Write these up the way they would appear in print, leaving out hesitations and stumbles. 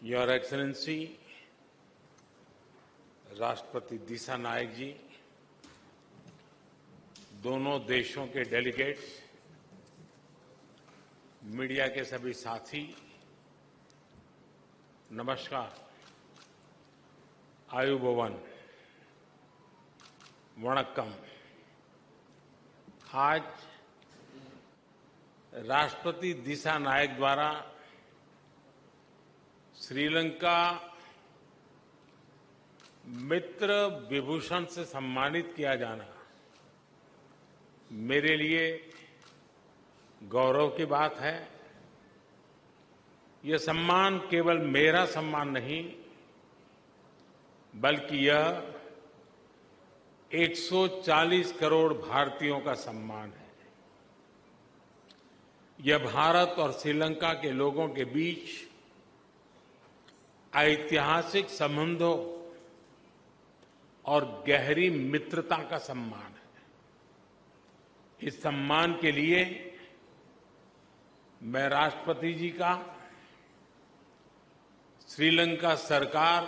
Your excellency राष्ट्रपति दिशा नायक जी, दोनों देशों के डेलीगेट्स, मीडिया के सभी साथी, नमस्कार। आयुबोवन, वणक्कम। आज राष्ट्रपति दिशा नायक द्वारा श्रीलंका मित्र विभूषण से सम्मानित किया जाना मेरे लिए गौरव की बात है। यह सम्मान केवल मेरा सम्मान नहीं, बल्कि यह 140 करोड़ भारतीयों का सम्मान है। यह भारत और श्रीलंका के लोगों के बीच ऐतिहासिक संबंधों और गहरी मित्रता का सम्मान है। इस सम्मान के लिए मैं राष्ट्रपति जी का, श्रीलंका सरकार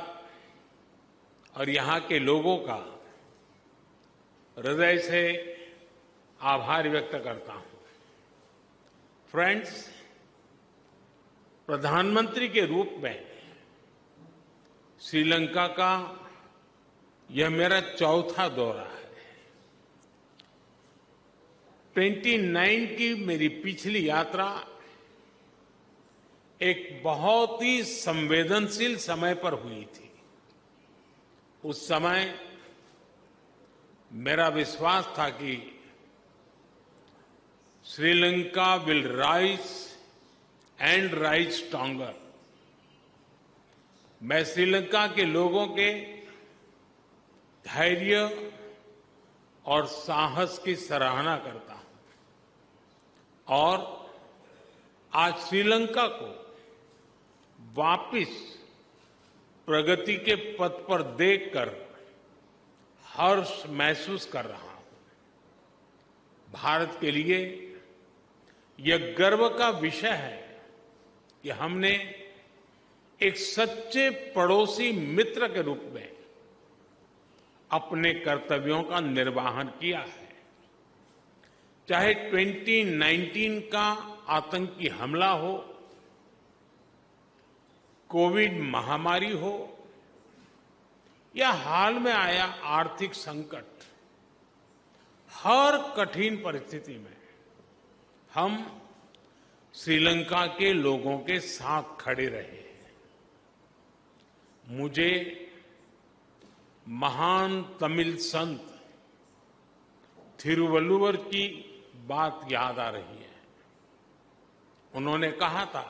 और यहां के लोगों का हृदय से आभार व्यक्त करता हूं। फ्रेंड्स, प्रधानमंत्री के रूप में श्रीलंका का यह मेरा चौथा दौरा है। 29 की मेरी पिछली यात्रा एक बहुत ही संवेदनशील समय पर हुई थी। उस समय मेरा विश्वास था कि Sri Lanka will rise and rise stronger. मैं श्रीलंका के लोगों के धैर्य और साहस की सराहना करता हूं और आज श्रीलंका को वापस प्रगति के पथ पर देखकर हर्ष महसूस कर रहा हूं। भारत के लिए यह गर्व का विषय है कि हमने एक सच्चे पड़ोसी मित्र के रूप में अपने कर्तव्यों का निर्वहन किया है। चाहे 2019 का आतंकी हमला हो, कोविड महामारी हो या हाल में आया आर्थिक संकट, हर कठिन परिस्थिति में हम श्रीलंका के लोगों के साथ खड़े रहे। मुझे महान तमिल संत थिरुवल्लुवर की बात याद आ रही है। उन्होंने कहा था,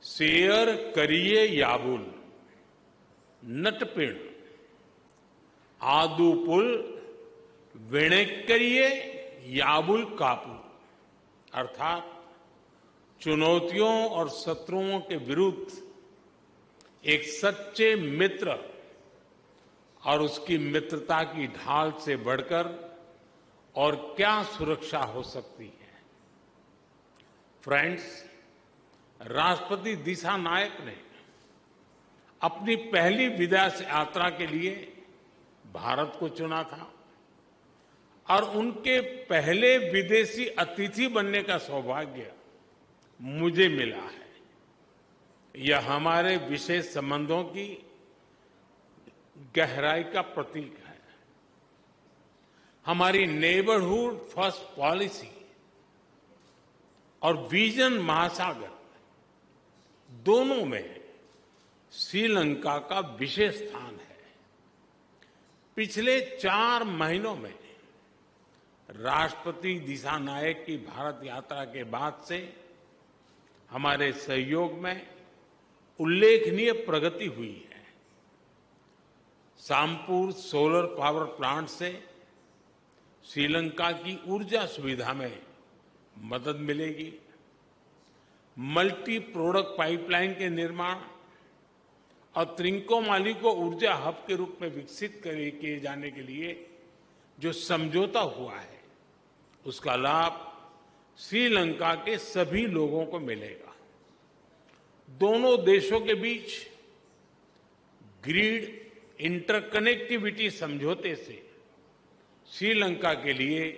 शेयर करिए याबुल नटपिण आदुपुल विणेक्करिए याबुल कापू। अर्थात चुनौतियों और शत्रुओं के विरुद्ध एक सच्चे मित्र और उसकी मित्रता की ढाल से बढ़कर और क्या सुरक्षा हो सकती है। फ्रेंड्स, राष्ट्रपति दिशा नायक ने अपनी पहली विदेश यात्रा के लिए भारत को चुना था और उनके पहले विदेशी अतिथि बनने का सौभाग्य मुझे मिला है। यह हमारे विशेष संबंधों की गहराई का प्रतीक है। हमारी नेबरहुड फर्स्ट पॉलिसी और विजन महासागर दोनों में श्रीलंका का विशेष स्थान है। पिछले 4 महीनों में राष्ट्रपति दिशा नायक की भारत यात्रा के बाद से हमारे सहयोग में उल्लेखनीय प्रगति हुई है। सामपुर सोलर पावर प्लांट से श्रीलंका की ऊर्जा सुविधा में मदद मिलेगी। मल्टी प्रोडक्ट पाइपलाइन के निर्माण और त्रिंकोमाली को ऊर्जा हब के रूप में विकसित किए जाने के लिए जो समझौता हुआ है, उसका लाभ श्रीलंका के सभी लोगों को मिलेगा। दोनों देशों के बीच ग्रिड इंटरकनेक्टिविटी समझौते से श्रीलंका के लिए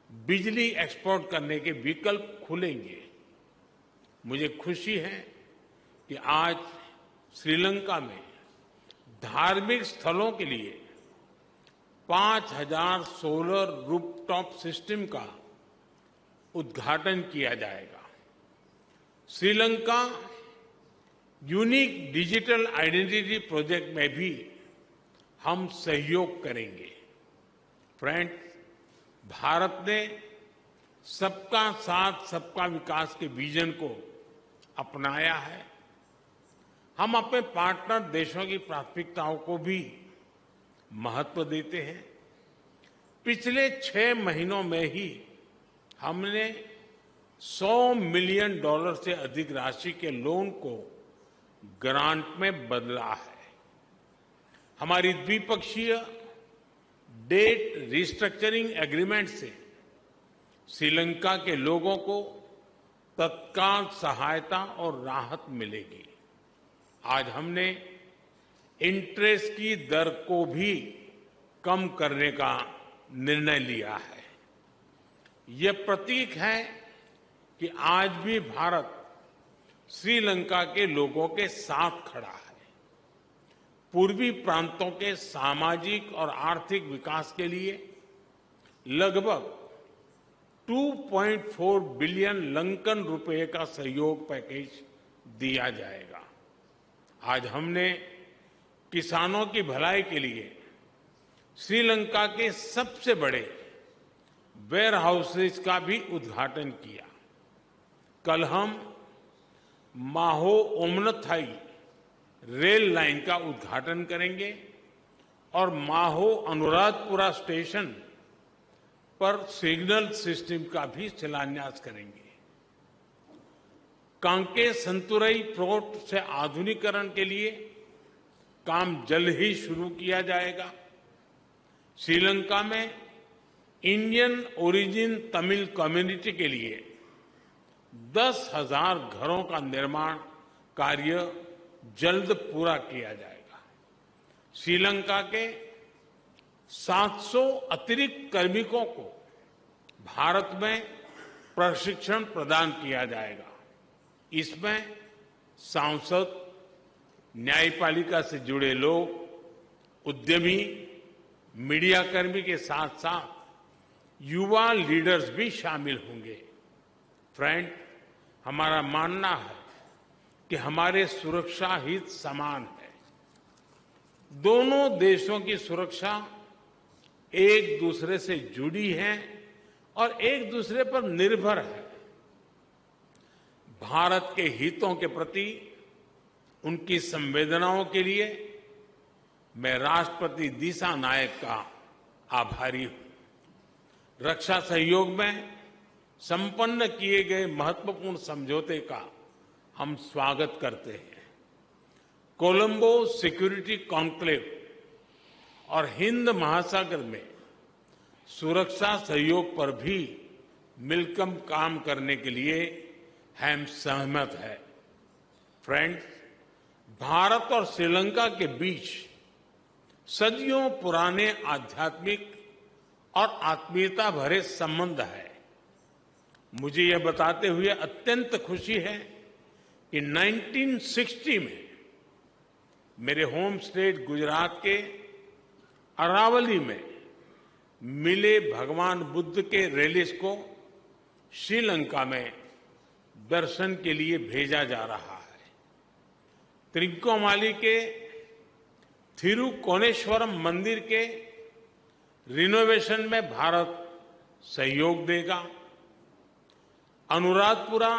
बिजली एक्सपोर्ट करने के विकल्प खुलेंगे। मुझे खुशी है कि आज श्रीलंका में धार्मिक स्थलों के लिए 5,000 सोलर रूफटॉप सिस्टम का उद्घाटन किया जाएगा। Sri Lanka unique digital identity project में भी हम सहयोग करेंगे। फ्रेंड्स, भारत ने सबका साथ सबका विकास के विजन को अपनाया है। हम अपने पार्टनर देशों की प्राथमिकताओं को भी महत्व देते हैं। पिछले 6 महीनों में ही हमने $100 मिलियन से अधिक राशि के लोन को ग्रांट में बदला है। हमारी द्विपक्षीय डेट रिस्ट्रक्चरिंग एग्रीमेंट से श्रीलंका के लोगों को तत्काल सहायता और राहत मिलेगी। आज हमने इंटरेस्ट की दर को भी कम करने का निर्णय लिया है। यह प्रतीक है कि आज भी भारत श्रीलंका के लोगों के साथ खड़ा है। पूर्वी प्रांतों के सामाजिक और आर्थिक विकास के लिए लगभग 2.4 बिलियन लंकन रुपए का सहयोग पैकेज दिया जाएगा। आज हमने किसानों की भलाई के लिए श्रीलंका के सबसे बड़े वेयर हाउसेज का भी उद्घाटन किया। कल हम माहो ओमनथाई रेल लाइन का उद्घाटन करेंगे और माहो अनुराधपुरा स्टेशन पर सिग्नल सिस्टम का भी शिलान्यास करेंगे। कांके संतुरई पोर्ट से आधुनिकीकरण के लिए काम जल्द ही शुरू किया जाएगा। श्रीलंका में इंडियन ओरिजिन तमिल कम्युनिटी के लिए 10,000 घरों का निर्माण कार्य जल्द पूरा किया जाएगा। श्रीलंका के 700 अतिरिक्त कार्मिकों को भारत में प्रशिक्षण प्रदान किया जाएगा। इसमें सांसद, न्यायपालिका से जुड़े लोग, उद्यमी, मीडियाकर्मी के साथ साथ युवा लीडर्स भी शामिल होंगे। फ्रेंड, हमारा मानना है कि हमारे सुरक्षा हित समान है। दोनों देशों की सुरक्षा एक दूसरे से जुड़ी है और एक दूसरे पर निर्भर है। भारत के हितों के प्रति उनकी संवेदनाओं के लिए मैं राष्ट्रपति दिशा नायक का आभारी हूं। रक्षा सहयोग में संपन्न किए गए महत्वपूर्ण समझौते का हम स्वागत करते हैं। कोलंबो सिक्योरिटी कॉन्क्लेव और हिंद महासागर में सुरक्षा सहयोग पर भी मिलकर काम करने के लिए हम सहमत हैं। फ्रेंड्स, भारत और श्रीलंका के बीच सदियों पुराने आध्यात्मिक और आत्मीयता भरे संबंध है। मुझे यह बताते हुए अत्यंत खुशी है कि 1960 में मेरे होम स्टेट गुजरात के अरावली में मिले भगवान बुद्ध के रेलिस को श्रीलंका में दर्शन के लिए भेजा जा रहा है। त्रिकोमाली के थिरुकोनेश्वरम मंदिर के रिनोवेशन में भारत सहयोग देगा। अनुराधपुरा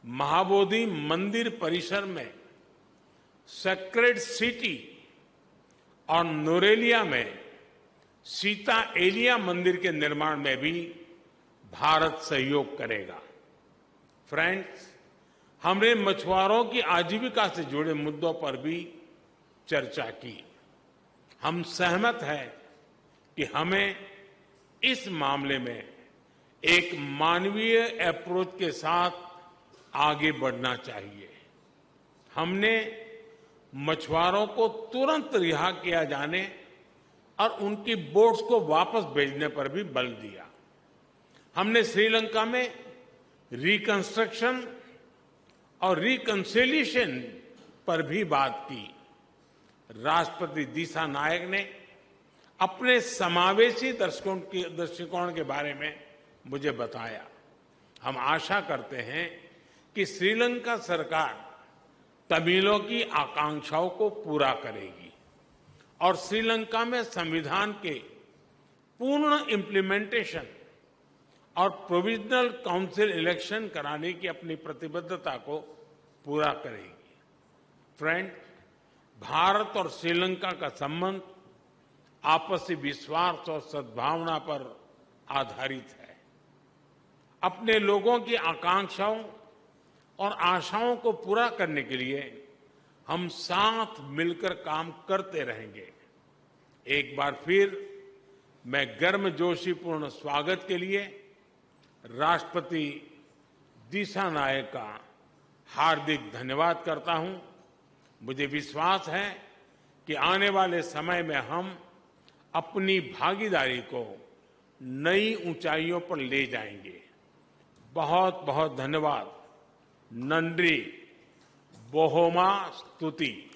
महाबोधि मंदिर परिसर में सेक्रेड सिटी और नोरेलिया में सीता एलिया मंदिर के निर्माण में भी भारत सहयोग करेगा। फ्रेंड्स, हमने मछुआरों की आजीविका से जुड़े मुद्दों पर भी चर्चा की। हम सहमत हैं कि हमें इस मामले में एक मानवीय अप्रोच के साथ आगे बढ़ना चाहिए। हमने मछुआरों को तुरंत रिहा किया जाने और उनकी बोट्स को वापस भेजने पर भी बल दिया। हमने श्रीलंका में रिकंस्ट्रक्शन और रिकंसिलिएशन पर भी बात की। राष्ट्रपति दिशानायक ने अपने समावेशी दृष्टिकोण के बारे में मुझे बताया। हम आशा करते हैं कि श्रीलंका सरकार तमिलों की आकांक्षाओं को पूरा करेगी और श्रीलंका में संविधान के पूर्ण इम्प्लीमेंटेशन और प्रोविजनल काउंसिल इलेक्शन कराने की अपनी प्रतिबद्धता को पूरा करेगी। फ्रेंड, भारत और श्रीलंका का संबंध आपसी विश्वास और सद्भावना पर आधारित है। अपने लोगों की आकांक्षाओं और आशाओं को पूरा करने के लिए हम साथ मिलकर काम करते रहेंगे। एक बार फिर मैं गर्मजोशीपूर्ण स्वागत के लिए राष्ट्रपति दिशानायक का हार्दिक धन्यवाद करता हूं। मुझे विश्वास है कि आने वाले समय में हम अपनी भागीदारी को नई ऊंचाइयों पर ले जाएंगे। बहुत बहुत धन्यवाद। नंद्री बोहोमा स्तुति।